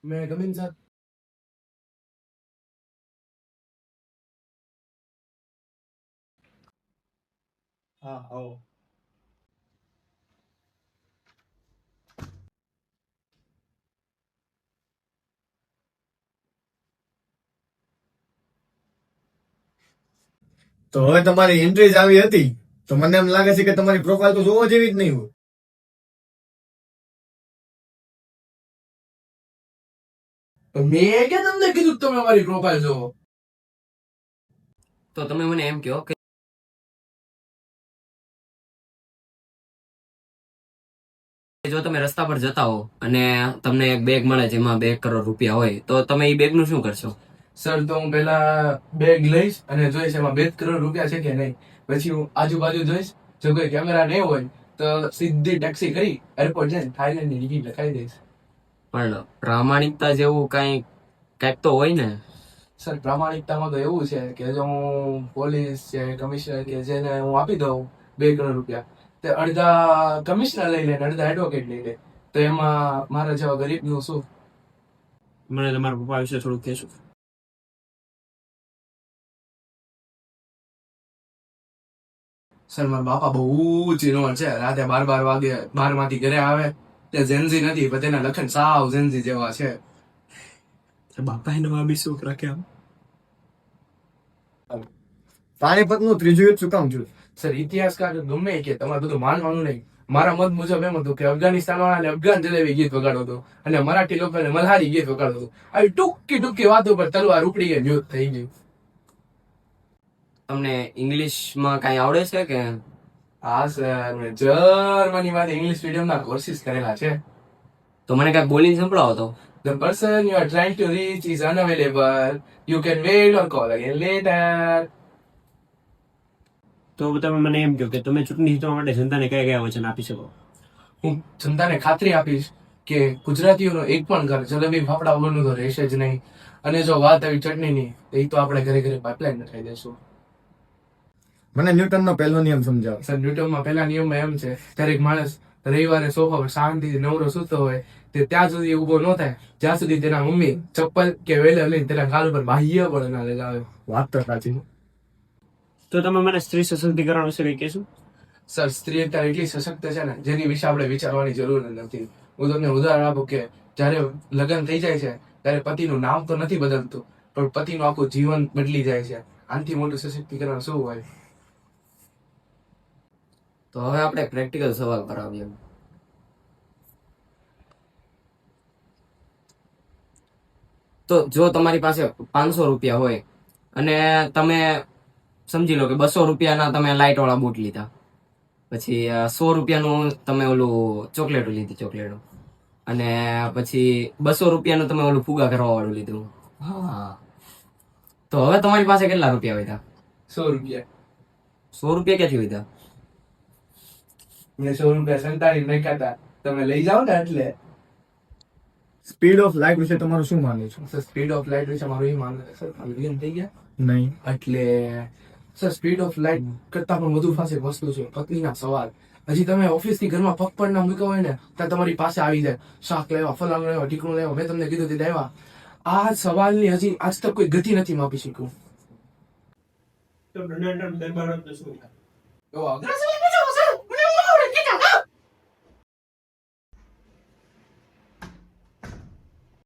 મેં ગમીન સર. હા આવો. તો હવે તમારી એન્ટ્રી જ આવી હતી તો મને એમ લાગે છે કે તમારી પ્રોફાઇલ તો જોવા જેવી જ નહીં હોય. મેં કે તમને કીધું કે તમે મારી પ્રોફાઇલ જોવો. તો તમે મને એમ કહો કે જો તમે રસ્તા પર જતા હો અને તમને એક બેગ મળે જેમાં 2 કરોડ રૂપિયા હોય તો તમે એ બેગ નું શું કરશો? સર તો હું પેલા બેગ લઈશ અને જોઈશ એમાં 2 કરોડ રૂપિયા છે કે નહીં. પછી હું આજુબાજુ જોઈશ, જો કોઈ કેમેરા નહીં હોય તો સીધી ટેક્સી કરી એરપોર્ટ જઈને થાઈલેન્ડ ની ટિકિટ લખાઈ દઈશ. પણ પ્રામાણિકતા જેવું કઈક તો હોય ને. સર પ્રામાણિકતામાં તો એવું છે કે જો હું પોલીસ છે, કમિશનર કે જેને હું આપી દઉં 2 કરોડ રૂપિયા, તે અડધા કમિશનર લઈ લે ને અડધા એડવોકેટ લઈ લે, તો એમાં મારા જેવા ગરીબનું શું? મને તમારા પપ્પા વિશે થોડુંક કહેશો? સર મારા બાપા બહુ ચીનોર છે. રાતે 12 વાગે 12 માંથી ઘરે આવે. તે ઝેન્ઝી નથી પણ તેના લખન સાવ ઝેન્ઝી જેવા છે. બાપા એને બી શું રાખ્યા? પાણીપતનું ત્રીજું યુદ્ધ શું કામ થયું? સર ઇતિહાસકાર ગમે કે તમારે બધું માનવાનું નહીં. મારા મત મુજબ એમ હતું કે અફઘાનિસ્તાન વાળાને અફઘાન જલેબી ગીત વગાડો હતો અને મરાઠી લોકોને મલ્હારી ગીત વગાડો હતો. આવી ટૂંકી વાતો પર તલવાર ઉપડી ગઈ, યુદ્ધ થઈ ગયું. તમને ઇંગ્લિશમાં કઈ આવડે છે કે? હા સર, મેં જર્મનીમાંથી ઇંગ્લિશ મીડિયમના કોર્સિસ કરેલા છે. તો મને કઈક બોલીને સંભળાવો તો. The person you are trying to reach is unavailable. You can wait or call again later. તો તમે મને એમ કહો કે તમે ચૂંટણી જીતવા માટે જનતાને કયા કયા વચન આપી શકો? હું જનતાને ખાતરી આપીશ કે ગુજરાતીઓનો એક પણ ઘર જલેબી ફાફડા વગરનું તો રહેશે જ નહીં. અને જો વાત આવી ચટણીની, તો એ તો આપણે ઘરે ઘરે પાઇપલાઇન નખાઈ દેશું. મને ન્યૂટનનો પહેલો નિયમ સમજાવો. સર ન્યૂટનમાં પહેલા નિયમમાં એમ છે, જ્યારે એક માણસ રવિવારે સોફા પર શાંતિથી નવરો સૂતો હોય તે ત્યાં સુધી ઊભો ન થાય જ્યાં સુધી તેના મમ્મી ચપ્પલ કે વેલર લઈને તેના ગાલ ઉપર બાહ્ય બળ ના લગાવે. વાત તો સાચી. તો તમે મને સ્ત્રી સશક્તિકરણ વિશે કઈ કહેશો? સર સ્ત્રી અત્યારે એટલી સશક્ત છે ને જેની વિશે આપણે વિચારવાની જરૂર નથી. હું તમને ઉદાહરણ આપું કે જ્યારે લગ્ન થઈ જાય છે ત્યારે પતિનું નામ તો નથી બદલતું પણ પતિનું આખું જીવન બદલી જાય છે. આનાથી મોટું સશક્તિકરણ શું હોય? તો હવે આપણે પ્રેક્ટિકલ સવાલ પર આવીએ. તો જો તમારી પાસે 500 રૂપિયા હોય અને તમે સમજી લો કે 200 રૂપિયાના તમે લાઇટ વાળા બૂટ લીધા, પછી 100 રૂપિયાનું તમે ઓલું ચોકલેટો લીધી ચોકલેટો, અને પછી 200 રૂપિયાનું તમે ઓલું ફુગા કરવા વાળું લીધું. હા, તો હવે તમારી પાસે કેટલા રૂપિયા વધ્યા? 100 રૂપિયા. 100 રૂપિયા ક્યાંથી વધ્યા? મેં 100 રૂપિયા સંતાડી નાખ્યા હતા, તમે લઈ જાઓ ને એટલે. સ્પીડ ઓફ લાઇટ વિશે તમારું શું માનવું છે? સર સ્પીડ ઓફ લાઇટ વિશે મારું એ માનવું છે, સર મિલિયન થઈ ગયા નહીં. એટલે સર સ્પીડ ઓફ લાઇટ કરતા પણ વધુ પાસે એક વસ્તુ છે, પત્નીના સવાલ. હજી તમે ઓફિસ થી ઘરમાં પગ પણ ના મૂક્યો હોય ને ત્યાં તમારી પાસે આવી જાય, શાક લેવા, ફલાણું લેવા, ઢીકણું લેવા, મેં તમને કીધું તે લેવા. આ સવાલની હજી આજ તક કોઈ ગતિ નથી માપી શક્યું. તો ડોનાલ્ડ ટ્રમ્પ દરબાર શું? તો અગ્રસર